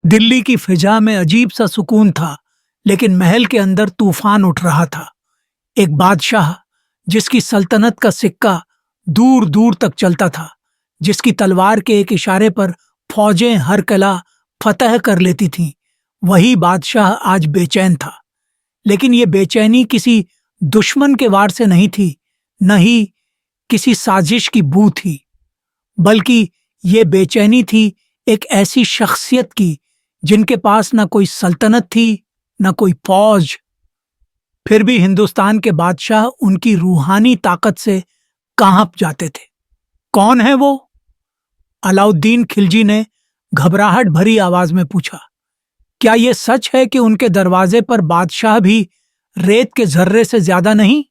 दिल्ली की फिजा में अजीब सा सुकून था, लेकिन महल के अंदर तूफान उठ रहा था। एक बादशाह जिसकी सल्तनत का सिक्का दूर दूर तक चलता था, जिसकी तलवार के एक इशारे पर फौजें हर किला फतह कर लेती थीं, वही बादशाह आज बेचैन था। लेकिन ये बेचैनी किसी दुश्मन के वार से नहीं थी, न ही किसी साजिश की बू थी, बल्कि ये बेचैनी थी एक ऐसी शख्सियत की जिनके पास न कोई सल्तनत थी, न कोई फौज। फिर भी हिंदुस्तान के बादशाह उनकी रूहानी ताकत से कांप जाते थे। कौन है वो? अलाउद्दीन खिलजी ने घबराहट भरी आवाज में पूछा। क्या यह सच है कि उनके दरवाजे पर बादशाह भी रेत के जर्रे से ज्यादा नहीं?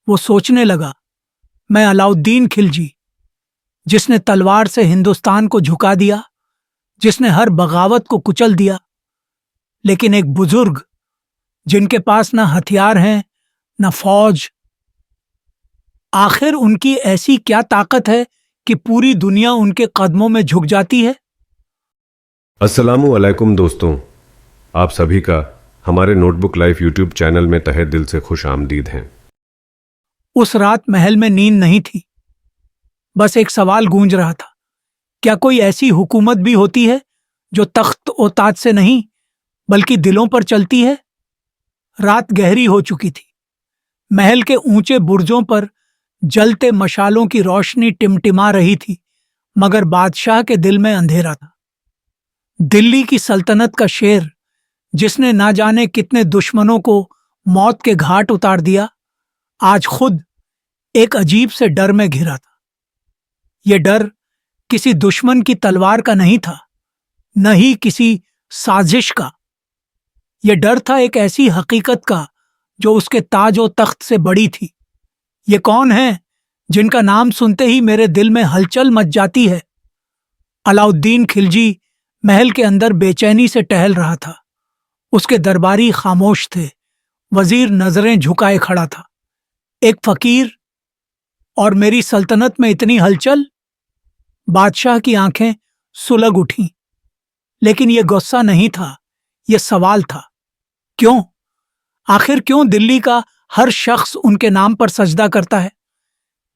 वो सोचने लगा, मैं अलाउद्दीन खिलजी, जिसने तलवार से हिंदुस्तान को झुका दिया, जिसने हर बगावत को कुचल दिया, लेकिन एक बुजुर्ग जिनके पास न हथियार हैं न फौज। आखिर उनकी ऐसी क्या ताकत है कि पूरी दुनिया उनके कदमों में झुक जाती है? अस्सलामु अलैकुम दोस्तों, आप सभी का हमारे नोटबुक लाइफ यूट्यूब चैनल में तहे दिल से खुश आमदीद हैं। उस रात महल में नींद नहीं थी। बस एक सवाल गूंज रहा था, क्या कोई ऐसी हुकूमत भी होती है जो तख्त और ताज से नहीं बल्कि दिलों पर चलती है? रात गहरी हो चुकी थी। महल के ऊंचे बुर्जों पर जलते मशालों की रोशनी टिमटिमा रही थी, मगर बादशाह के दिल में अंधेरा था। दिल्ली की सल्तनत का शेर, जिसने ना जाने कितने दुश्मनों को मौत के घाट उतार दिया, आज खुद एक अजीब से डर में घिरा था। यह डर किसी दुश्मन की तलवार का नहीं था, न ही किसी साजिश का। यह डर था एक ऐसी हकीकत का जो उसके ताज और तख्त से बड़ी थी। ये कौन है जिनका नाम सुनते ही मेरे दिल में हलचल मच जाती है? अलाउद्दीन खिलजी महल के अंदर बेचैनी से टहल रहा था। उसके दरबारी खामोश थे, वजीर नजरें झुकाए खड़ा था। एक फकीर और मेरी सल्तनत में इतनी हलचल? बादशाह की आंखें सुलग उठीं, लेकिन यह गुस्सा नहीं था, यह सवाल था। क्यों? आखिर क्यों दिल्ली का हर शख्स उनके नाम पर सजदा करता है?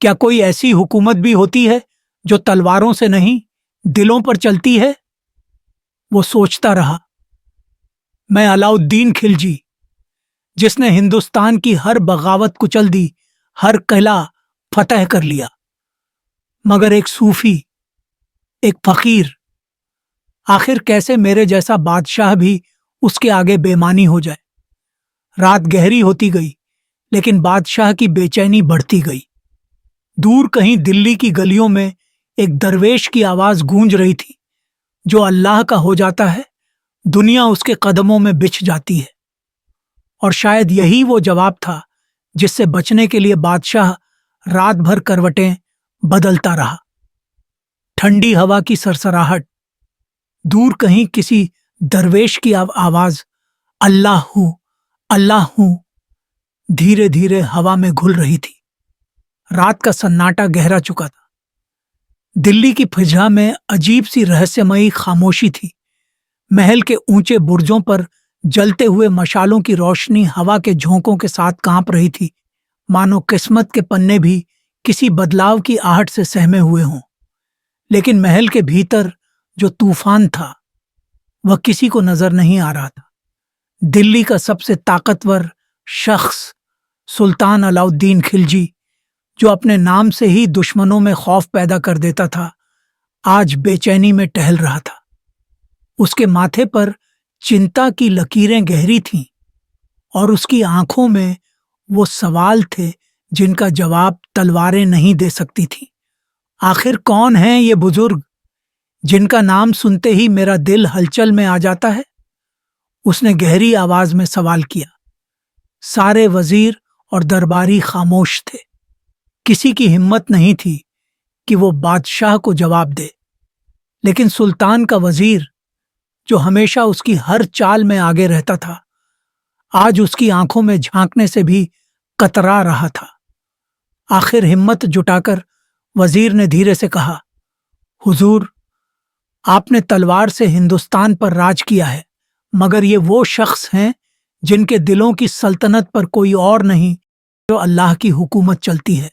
क्या कोई ऐसी हुकूमत भी होती है जो तलवारों से नहीं दिलों पर चलती है? वो सोचता रहा। मैं अलाउद्दीन खिलजी, जिसने हिंदुस्तान की हर बगावत कुचल दी, हर किला फतह कर लिया, मगर एक सूफी, एक फकीर, आखिर कैसे मेरे जैसा बादशाह भी उसके आगे बेमानी हो जाए? रात गहरी होती गई, लेकिन बादशाह की बेचैनी बढ़ती गई। दूर कहीं दिल्ली की गलियों में एक दरवेश की आवाज गूंज रही थी, जो अल्लाह का हो जाता है, दुनिया उसके कदमों में बिछ जाती है। और शायद यही वो जवाब था जिससे बचने के लिए बादशाह रात भर करवटें बदलता रहा। ठंडी हवा की सरसराहट, दूर कहीं किसी दरवेश की आवाज, अल्लाह हूं, धीरे धीरे हवा में घुल रही थी। रात का सन्नाटा गहरा चुका था। दिल्ली की फिजा में अजीब सी रहस्यमयी खामोशी थी। महल के ऊंचे बुर्जों पर जलते हुए मशालों की रोशनी हवा के झोंकों के साथ कांप रही थी, मानो किस्मत के पन्ने भी किसी बदलाव की आहट से सहमे हुए हों। लेकिन महल के भीतर जो तूफान था, वह किसी को नजर नहीं आ रहा था। दिल्ली का सबसे ताकतवर शख्स, सुल्तान अलाउद्दीन खिलजी, जो अपने नाम से ही दुश्मनों में खौफ पैदा कर देता था, आज बेचैनी में टहल रहा था। उसके माथे पर चिंता की लकीरें गहरी थीं, और उसकी आंखों में वो सवाल थे जिनका जवाब तलवारें नहीं दे सकती थीं। आखिर कौन है ये बुजुर्ग जिनका नाम सुनते ही मेरा दिल हलचल में आ जाता है? उसने गहरी आवाज में सवाल किया। सारे वजीर और दरबारी खामोश थे। किसी की हिम्मत नहीं थी कि वो बादशाह को जवाब दे। लेकिन सुल्तान का वजीर, जो हमेशा उसकी हर चाल में आगे रहता था, आज उसकी आंखों में झांकने से भी कतरा रहा था। आखिर हिम्मत जुटाकर वजीर ने धीरे से कहा, हुजूर, آپ نے تلوار سے ہندوستان پر راج کیا ہے، مگر یہ وہ شخص ہیں جن کے دلوں کی سلطنت پر کوئی اور نہیں جو اللہ کی حکومت چلتی ہے۔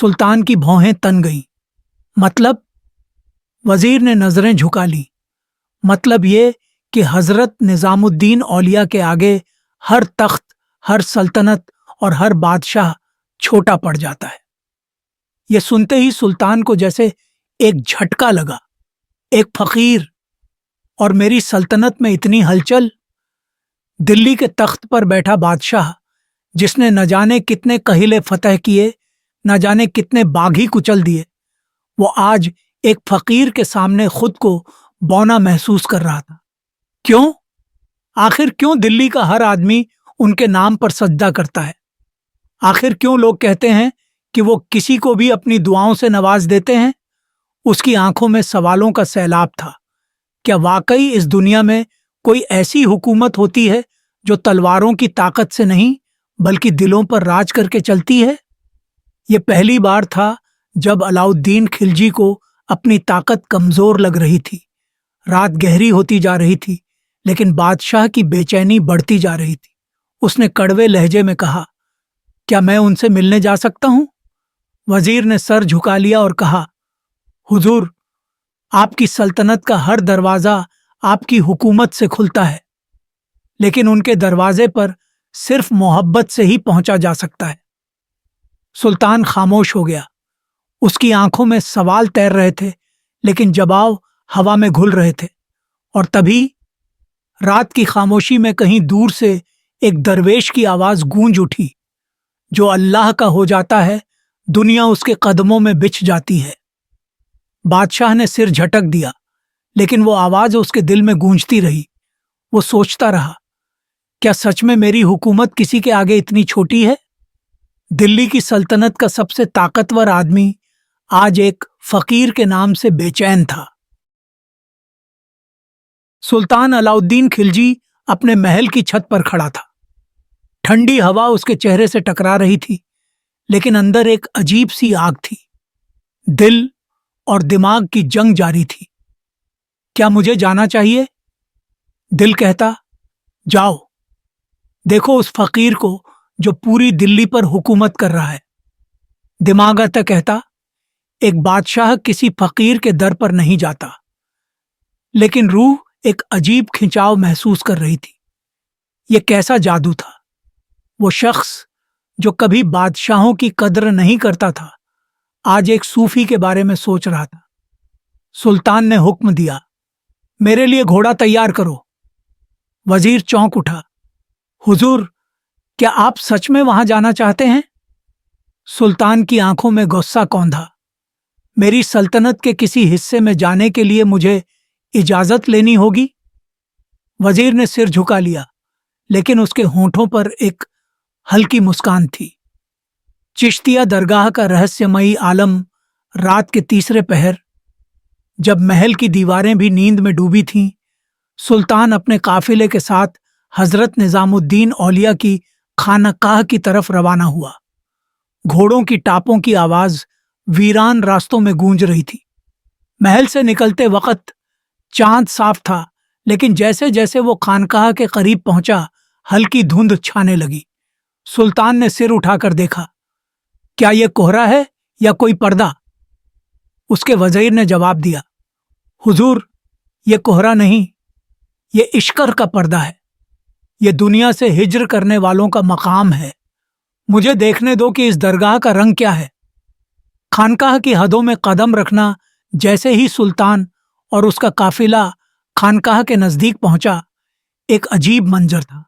سلطان کی بھوہیں تن گئیں۔ مطلب؟ وزیر نے نظریں جھکا لی۔ مطلب یہ کہ حضرت نظام الدین اولیاء کے آگے ہر تخت، ہر سلطنت اور ہر بادشاہ چھوٹا پڑ جاتا ہے۔ یہ سنتے ہی سلطان کو جیسے ایک جھٹکا لگا۔ ایک فقیر اور میری سلطنت میں اتنی ہلچل؟ دلی کے تخت پر بیٹھا بادشاہ جس نے نہ جانے کتنے قلعے فتح کیے، نہ جانے کتنے باغی کچل دیے، وہ آج ایک فقیر کے سامنے خود کو بونا محسوس کر رہا تھا۔ کیوں؟ آخر کیوں دلی کا ہر آدمی ان کے نام پر سجدہ کرتا ہے؟ آخر کیوں لوگ کہتے ہیں کہ وہ کسی کو بھی اپنی دعاؤں سے نواز دیتے ہیں؟ اس کی آنکھوں میں سوالوں کا سیلاب تھا۔ کیا واقعی اس دنیا میں کوئی ایسی حکومت ہوتی ہے جو تلواروں کی طاقت سے نہیں بلکہ دلوں پر راج کر کے چلتی ہے؟ یہ پہلی بار تھا جب علاؤالدین خلجی کو اپنی طاقت کمزور لگ رہی تھی۔ رات گہری ہوتی جا رہی تھی، لیکن بادشاہ کی بے چینی بڑھتی جا رہی تھی۔ اس نے کڑوے لہجے میں کہا، کیا میں ان سے ملنے جا سکتا ہوں؟ وزیر نے سر جھکا لیا اور کہا، حضور، آپ کی سلطنت کا ہر دروازہ آپ کی حکومت سے کھلتا ہے، لیکن ان کے دروازے پر صرف محبت سے ہی پہنچا جا سکتا ہے۔ سلطان خاموش ہو گیا۔ اس کی آنکھوں میں سوال تیر رہے تھے، لیکن جواب ہوا میں گھل رہے تھے۔ اور تبھی رات کی خاموشی میں کہیں دور سے ایک درویش کی آواز گونج اٹھی، جو اللہ کا ہو جاتا ہے دنیا اس کے قدموں میں بچھ جاتی ہے۔ بادشاہ نے سر جھٹک دیا، لیکن وہ آواز اس کے دل میں گونجتی رہی۔ وہ سوچتا رہا، کیا سچ میں میری حکومت کسی کے آگے اتنی چھوٹی ہے؟ دلی کی سلطنت کا سب سے طاقتور آدمی آج ایک فقیر کے نام سے بے چین تھا۔ سلطان علاؤالدین خلجی اپنے محل کی چھت پر کھڑا تھا۔ ٹھنڈی ہوا اس کے چہرے سے ٹکرا رہی تھی، لیکن اندر ایک عجیب سی آگ تھی۔ دل اور دماغ کی جنگ جاری تھی۔ کیا مجھے جانا چاہیے؟ دل کہتا، جاؤ، دیکھو اس فقیر کو جو پوری دلی پر حکومت کر رہا ہے۔ دماغ آتا کہتا، ایک بادشاہ کسی فقیر کے در پر نہیں جاتا۔ لیکن روح ایک عجیب کھنچاؤ محسوس کر رہی تھی۔ یہ کیسا جادو تھا؟ وہ شخص جو کبھی بادشاہوں کی قدر نہیں کرتا تھا، آج ایک صوفی کے بارے میں سوچ رہا تھا۔ سلطان نے حکم دیا، میرے لیے گھوڑا تیار کرو۔ وزیر چونک اٹھا، حضور، کیا آپ سچ میں وہاں جانا چاہتے ہیں؟ سلطان کی آنکھوں میں غصہ کوندھا۔ میری سلطنت کے کسی حصے میں جانے کے لیے مجھے اجازت لینی ہوگی؟ وزیر نے سر جھکا لیا، لیکن اس کے ہونٹوں پر ایک ہلکی مسکان تھی۔ چشتیہ درگاہ کا رہسیمئی عالم رات کے تیسرے پہر، جب محل کی دیواریں بھی نیند میں ڈوبی تھیں، سلطان اپنے قافلے کے ساتھ حضرت نظام الدین اولیاء کی خانقاہ کی طرف روانہ ہوا۔ گھوڑوں کی ٹاپوں کی آواز ویران راستوں میں گونج رہی تھی۔ محل سے نکلتے وقت چاند صاف تھا، لیکن جیسے جیسے وہ خانقاہ کے قریب پہنچا، ہلکی دھند چھانے لگی۔ سلطان نے سر اٹھا کر دیکھا، کیا یہ کوہرا ہے یا کوئی پردہ؟ اس کے وزیر نے جواب دیا، حضور، یہ کوہرا نہیں، یہ عشقر کا پردہ ہے۔ یہ دنیا سے ہجر کرنے والوں کا مقام ہے۔ مجھے دیکھنے دو کہ اس درگاہ کا رنگ کیا ہے۔ خانقاہ کی حدوں میں قدم رکھنا جیسے ہی سلطان اور اس کا قافلہ خانقاہ کے نزدیک پہنچا، ایک عجیب منظر تھا۔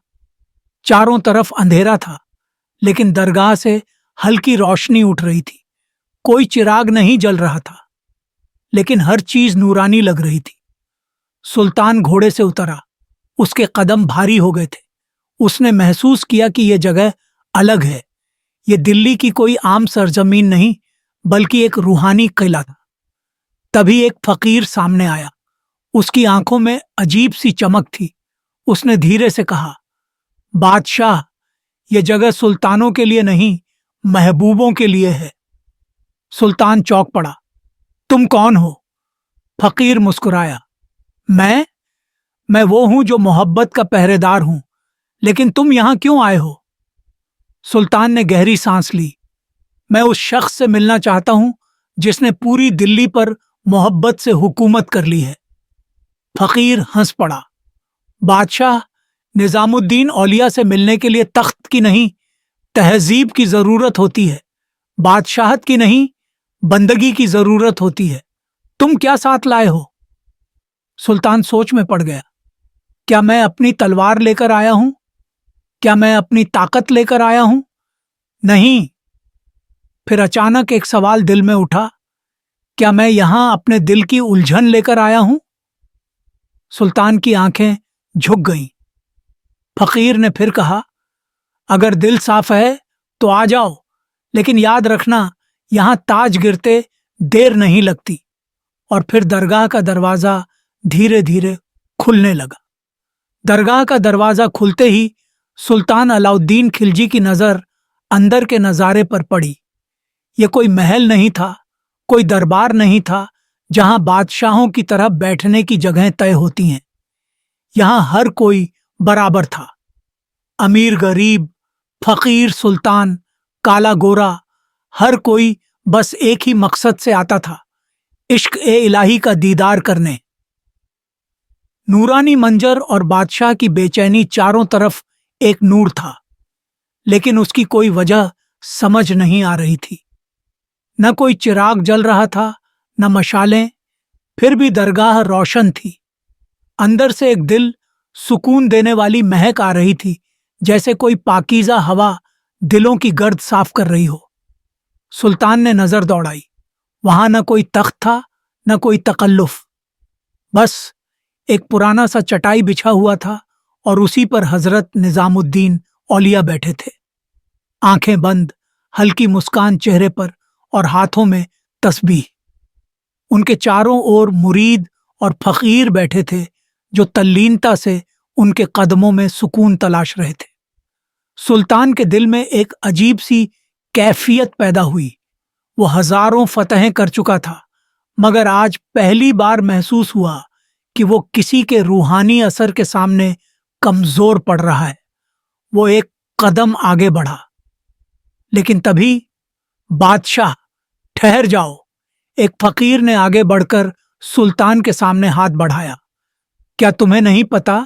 چاروں طرف اندھیرا تھا، لیکن درگاہ سے ہلکی روشنی اٹھ رہی تھی۔ کوئی چراغ نہیں جل رہا تھا، لیکن ہر چیز نورانی لگ رہی تھی۔ سلطان گھوڑے سے اترا، اس کے قدم بھاری ہو گئے تھے۔ اس نے محسوس کیا کہ یہ جگہ الگ ہے۔ یہ دلی کی کوئی عام سرزمین نہیں، بلکہ ایک روحانی قلعہ تھا۔ تبھی ایک فقیر سامنے آیا۔ اس کی آنکھوں میں عجیب سی چمک تھی۔ اس نے دھیرے سے کہا، بادشاہ، یہ جگہ سلطانوں کے لیے نہیں، محبوبوں کے لیے ہے۔ سلطان چونک پڑا، تم کون ہو؟ फकीर मुस्कुराया। मैं वो हूं जो मोहब्बत का पहरेदार हूं, लेकिन तुम यहां क्यों आए हो? सुल्तान ने गहरी सांस ली। मैं उस शख्स से मिलना चाहता हूं जिसने पूरी दिल्ली पर मोहब्बत से हुकूमत कर ली है। फकीर हंस पड़ा। बादशाह, निजामुद्दीन औलिया से मिलने के लिए तख्त की नहीं, तहजीब की जरूरत होती है। बादशाहत की नहीं, बंदगी की जरूरत होती है। तुम क्या साथ लाए हो? सुल्तान सोच में पड़ गया। क्या मैं अपनी तलवार लेकर आया हूं? क्या मैं अपनी ताकत लेकर आया हूं? नहीं। फिर अचानक एक सवाल दिल में उठा। क्या मैं यहां अपने दिल की उलझन लेकर आया हूं? सुल्तान की आंखें झुक गईं। फकीर ने फिर कहा, अगर दिल साफ है तो आ जाओ, लेकिन याद रखना, यहां ताज गिरते देर नहीं लगती। और फिर दरगाह का दरवाजा धीरे धीरे खुलने लगा। दरगाह का दरवाजा खुलते ही सुल्तान अलाउद्दीन खिलजी की नजर अंदर के नजारे पर पड़ी। यह कोई महल नहीं था, कोई दरबार नहीं था जहां बादशाहों की तरह बैठने की जगहें तय होती हैं। यहां हर कोई बराबर था। अमीर गरीब, फकीर सुल्तान, काला गोरा, हर कोई बस एक ही मकसद से आता था, इश्क ए इलाही का दीदार करने। नूरानी मंजर और बादशाह की बेचैनी चारों तरफ एक नूर था, लेकिन उसकी कोई वजह समझ नहीं आ रही थी। न कोई चिराग जल रहा था, न मशालें, फिर भी दरगाह रोशन थी। अंदर से एक दिल सुकून देने वाली महक आ रही थी, जैसे कोई पाकीज़ा हवा दिलों की गर्द साफ कर रही हो। सुल्तान ने नजर दौड़ाई। वहां न कोई तख्त था, न कोई तकल्लुफ, बस एक पुराना सा चटाई बिछा हुआ था और उसी पर हजरत निजामुद्दीन औलिया बैठे थे। आंखें बंद, हल्की मुस्कान चेहरे पर और हाथों में तस्बीह। उनके चारों ओर मुरीद और फकीर बैठे थे जो तल्लीनता से उनके कदमों में सुकून तलाश रहे थे। सुल्तान के दिल में एक अजीब सी कैफियत पैदा हुई। वो हजारों फतहें कर चुका था, मगर आज पहली बार महसूस हुआ कि वो किसी के रूहानी असर के सामने कमजोर पड़ रहा है। वो एक कदम आगे बढ़ा, लेकिन तभी, बादशाह, ठहर जाओ। एक फकीर ने आगे बढ़कर सुल्तान के सामने हाथ बढ़ाया। क्या तुम्हें नहीं पता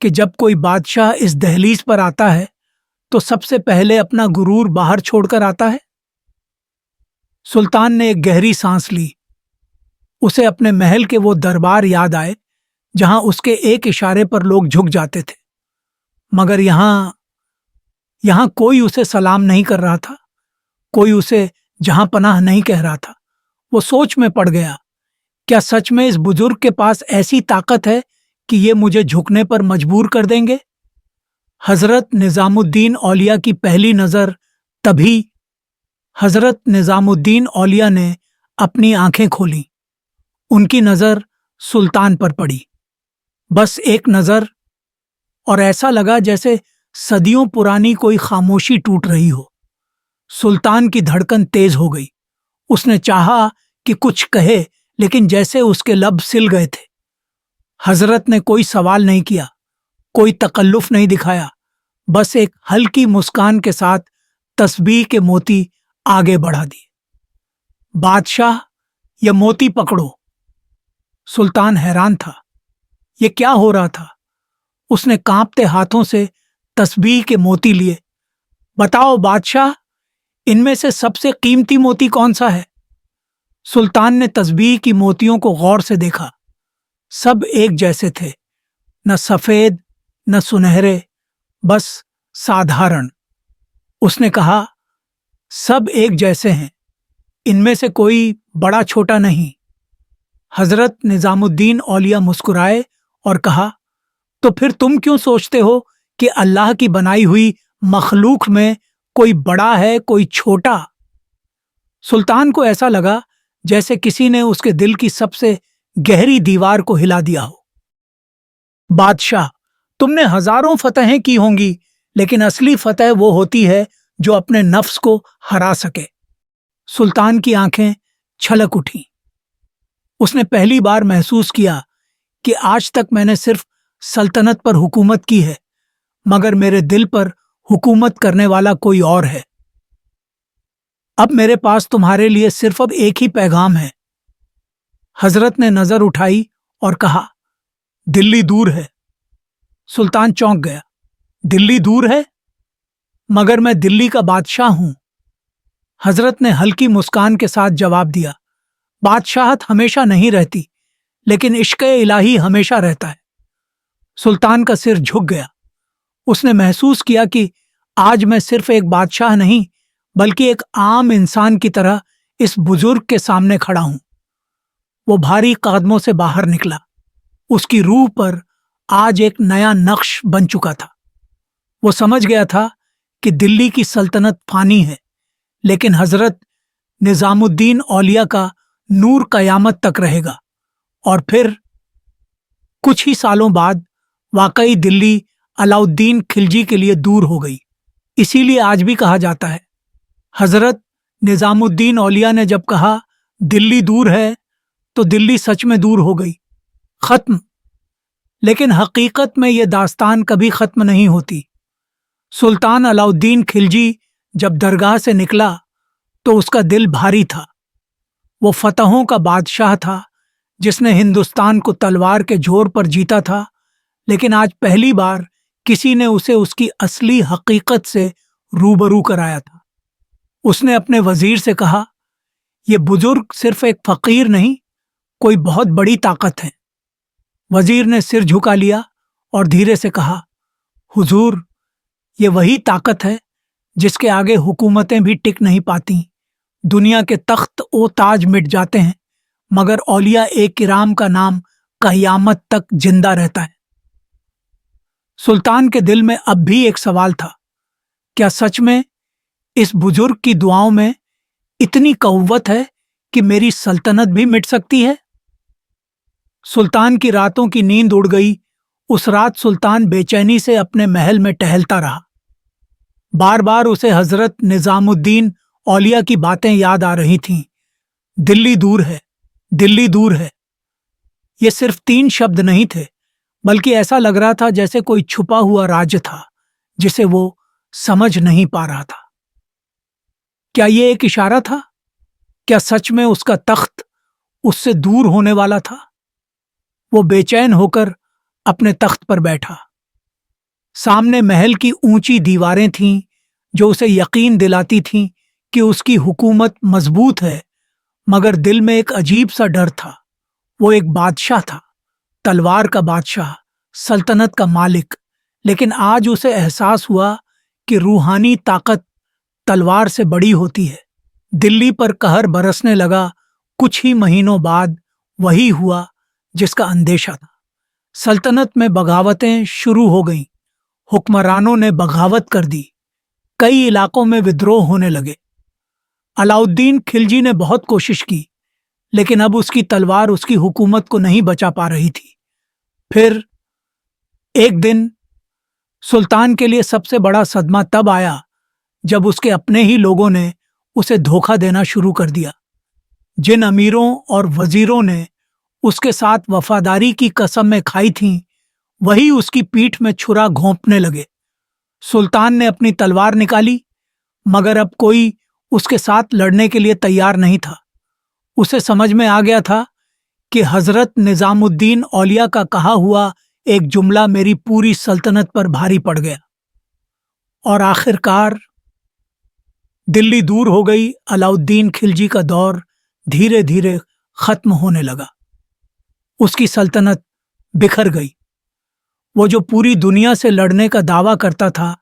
कि जब कोई बादशाह इस दहलीज पर आता है तो सबसे पहले अपना गुरूर बाहर छोड़कर आता है? सुल्तान ने एक गहरी सांस ली। उसे अपने महल के वो दरबार याद आए जहां उसके एक इशारे पर लोग झुक जाते थे, मगर यहां कोई उसे सलाम नहीं कर रहा था, कोई उसे जहां पनाह नहीं कह रहा था। वो सोच में पड़ गया। क्या सच में इस बुजुर्ग के पास ऐसी ताकत है कि ये मुझे झुकने पर मजबूर कर देंगे? हजरत निजामुद्दीन औलिया की पहली नजर तभी हजरत निजामुद्दीन औलिया ने अपनी आंखें खोली। उनकी नजर सुल्तान पर पड़ी। बस एक नजर, और ऐसा लगा जैसे सदियों पुरानी कोई खामोशी टूट रही हो। सुल्तान की धड़कन तेज हो गई। उसने चाहा कि कुछ कहे, लेकिन जैसे उसके लब सिल गए थे। हजरत ने कोई सवाल नहीं किया, कोई तकल्लुफ नहीं दिखाया, बस एक हल्की मुस्कान के साथ तस्बीह के मोती आगे बढ़ा दिए। बादशाह, ये मोती पकड़ो। सुल्तान हैरान था। ये क्या हो रहा था? उसने कांपते हाथों से तस्बीह के मोती लिए। बताओ बादशाह, इनमें से सबसे कीमती मोती कौन सा है? सुल्तान ने तस्बीह की मोतियों को गौर से देखा। सब एक जैसे थे, न सफेद न सुनहरे, बस साधारण। उसने कहा, सब एक जैसे हैं, इनमें से कोई बड़ा छोटा नहीं। हजरत निजामुद्दीन औलिया मुस्कुराए और कहा, तो फिर तुम क्यों सोचते हो कि अल्लाह की बनाई हुई मखलूक में कोई बड़ा है, कोई छोटा? सुल्तान को ऐसा लगा जैसे किसी ने उसके दिल की सबसे गहरी दीवार को हिला दिया हो। बादशाह, तुमने हजारों फतहें की होंगी, लेकिन असली फतह वो होती है जो अपने नफ्स को हरा सके। सुल्तान की आंखें छलक उठी। उसने पहली बार महसूस किया कि आज तक मैंने सिर्फ सल्तनत पर हुकूमत की है, मगर मेरे दिल पर हुकूमत करने वाला कोई और है। अब मेरे पास तुम्हारे लिए सिर्फ अब एक ही पैगाम है। हजरत ने नजर उठाई और कहा, दिल्ली दूर है। सुल्तान चौंक गया। दिल्ली दूर है? मगर मैं दिल्ली का बादशाह हूं। हजरत ने हल्की मुस्कान के साथ जवाब दिया, बादशाहत हमेशा नहीं रहती, लेकिन इश्क़ इलाही हमेशा रहता है। सुल्तान का सिर झुक गया। उसने महसूस किया कि आज मैं सिर्फ एक बादशाह नहीं, बल्कि एक आम इंसान की तरह इस बुजुर्ग के सामने खड़ा हूं। वो भारी कदमों से बाहर निकला। उसकी रूह पर आज एक नया नक्श बन चुका था। वो समझ गया था कि दिल्ली की सल्तनत फानी है, लेकिन हजरत निजामुद्दीन औलिया का नूर कयामत तक रहेगा। और फिर कुछ ही सालों बाद वाकई दिल्ली अलाउद्दीन खिलजी के लिए दूर हो गई। इसीलिए आज भी कहा जाता है, हजरत निजामुद्दीन औलिया ने जब कहा दिल्ली दूर है, तो दिल्ली सच में दूर हो गई, खत्म। लेकिन हकीकत में यह दास्तान कभी खत्म नहीं होती। सुल्तान अलाउद्दीन खिलजी जब दरगाह से निकला तो उसका दिल भारी था। वो फतहों का बादशाह था, जिसने हिंदुस्तान को तलवार के जोर पर जीता था, लेकिन आज पहली बार किसी ने उसे उसकी असली हकीकत से रूबरू कराया था। उसने अपने वजीर से कहा, यह बुजुर्ग सिर्फ एक फकीर नहीं, कोई बहुत बड़ी ताकत है। वजीर ने सिर झुका लिया और धीरे से कहा, हुजूर, ये वही ताकत है जिसके आगे हुकूमतें भी टिक नहीं पाती। दुनिया के तख्त ओ ताज मिट जाते हैं, मगर औलिया ए किराम का नाम क़यामत तक जिंदा रहता है। सुल्तान के दिल में अब भी एक सवाल था, क्या सच में इस बुजुर्ग की दुआओं में इतनी कव्वत है कि मेरी सल्तनत भी मिट सकती है? सुल्तान की रातों की नींद उड़ गई। उस रात सुल्तान बेचैनी से अपने महल में टहलता रहा। बार बार उसे हजरत निजामुद्दीन औलिया की बातें याद आ रही थीं। दिल्ली दूर है, दिल्ली दूर है। ये सिर्फ 3 शब्द नहीं थे, बल्कि ऐसा लग रहा था जैसे कोई छुपा हुआ राज था जिसे वो समझ नहीं पा रहा था। क्या ये एक इशारा था? क्या सच में उसका तख्त उससे दूर होने वाला था? वो बेचैन होकर अपने तख्त पर बैठा। सामने महल की ऊंची दीवारें थीं जो उसे यकीन दिलाती थीं कि उसकी हुकूमत मजबूत है, मगर दिल में एक अजीब सा डर था। वो एक बादशाह था, तलवार का बादशाह, सल्तनत का मालिक, लेकिन आज उसे एहसास हुआ कि रूहानी ताकत तलवार से बड़ी होती है। दिल्ली पर कहर बरसने लगा। कुछ ही महीनों बाद वही हुआ जिसका अंदेशा था। सल्तनत में बगावतें शुरू हो गईं। हुक्मरानों ने बगावत कर दी। कई इलाकों में विद्रोह होने लगे। अलाउद्दीन खिलजी ने बहुत कोशिश की, लेकिन अब उसकी तलवार उसकी हुकूमत को नहीं बचा पा रही थी। फिर एक दिन सुल्तान के लिए सबसे बड़ा सदमा तब आया जब उसके अपने ही लोगों ने उसे धोखा देना शुरू कर दिया। जिन अमीरों और वजीरों ने उसके साथ वफादारी की कसमें खाई थीं, वही उसकी पीठ में छुरा घोंपने लगे। सुल्तान ने अपनी तलवार निकाली, मगर अब कोई उसके साथ लड़ने के लिए तैयार नहीं था। उसे समझ में आ गया था कि हजरत निजामुद्दीन औलिया का कहा हुआ एक जुमला मेरी पूरी सल्तनत पर भारी पड़ गया। और आखिरकार दिल्ली दूर हो गई। अलाउद्दीन खिलजी का दौर धीरे धीरे खत्म होने लगा। उसकी सल्तनत बिखर गई। वो जो पूरी दुनिया से लड़ने का दावा करता था,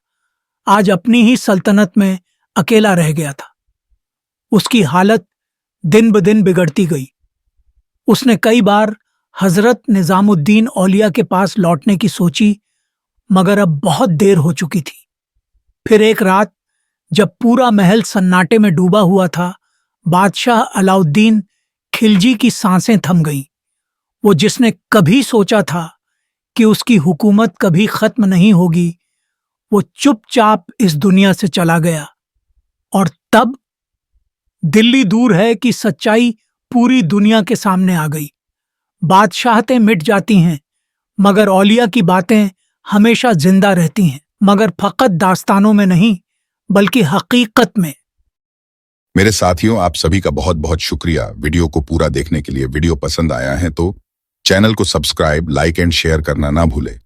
आज अपनी ही सल्तनत में अकेला रह गया था। उसकी हालत दिन ब दिन बिगड़ती गई। उसने कई बार हजरत निजामुद्दीन औलिया के पास लौटने की सोची, मगर अब बहुत देर हो चुकी थी। फिर एक रात जब पूरा महल सन्नाटे में डूबा हुआ था, बादशाह अलाउद्दीन खिलजी की सांसें थम गईं। वो जिसने कभी सोचा था कि उसकी हुकूमत कभी खत्म नहीं होगी, वो चुपचाप इस दुनिया से चला गया। और तब दिल्ली दूर है कि सच्चाई पूरी दुनिया के सामने आ गई। बादशाहतें मिट जाती हैं, मगर औलिया की बातें हमेशा जिंदा रहती हैं, मगर फकत दास्तानों में नहीं बल्कि हकीकत में। मेरे साथियों, आप सभी का बहुत बहुत शुक्रिया वीडियो को पूरा देखने के लिए। वीडियो पसंद आया है तो चैनल को सब्सक्राइब, लाइक एंड शेयर करना ना भूलें।